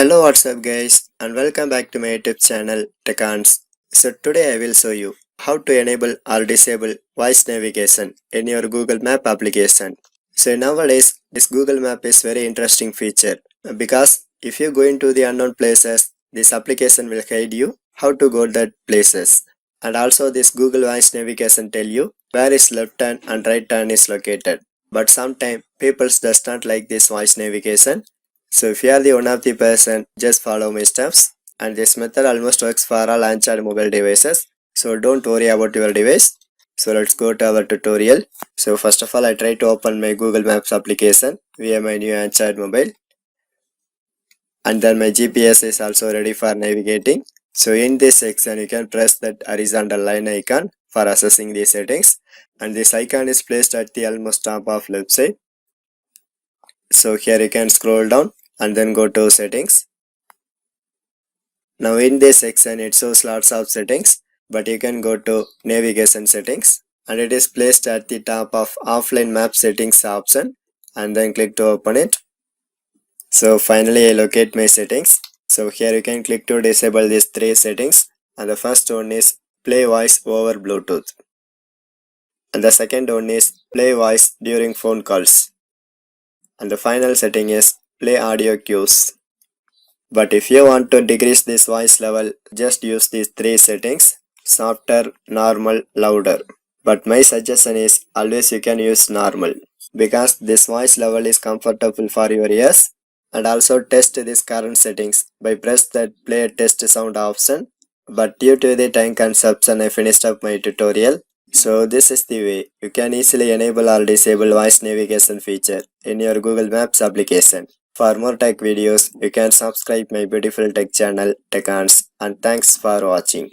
Hello, what's up guys, and welcome back to my YouTube channel Techans. So today I will show you how to enable or disable voice navigation in your Google Map application. So nowadays this Google Map is very interesting feature because if you go into the unknown places, this application will guide you how to go that places. And also this Google voice navigation tell you where is left turn and right turn is located. But sometimes people does not like this voice navigation. So if you are the one of the person, just follow my steps, and this method almost works for all Android mobile devices. So don't worry about your device. So let's go to our tutorial. So first of all, I try to open my Google Maps application via my new Android mobile, and then my GPS is also ready for navigating. So in this section, you can press that horizontal line icon for accessing the settings, and this icon is placed at the almost top of left side. So here you can scroll down and then go to settings. Now in this section it shows lots of settings, but you can go to navigation settings, and it is placed at the top of offline map settings option, and then click to open it. So finally I locate my settings. So here you can click to disable these three settings, and the first one is play voice over Bluetooth, and the second one is play voice during phone calls, and the final setting is play audio cues. But if you want to decrease this voice level, just use these three settings: softer, normal, louder. But my suggestion is always you can use normal, because this voice level is comfortable for your ears. And also test this current settings by press that play test sound option. But due to the time consumption, I finished up my tutorial. So this is the way you can easily enable or disable voice navigation feature in your Google Maps application. For more tech videos, you can subscribe my beautiful tech channel Techans, and thanks for watching.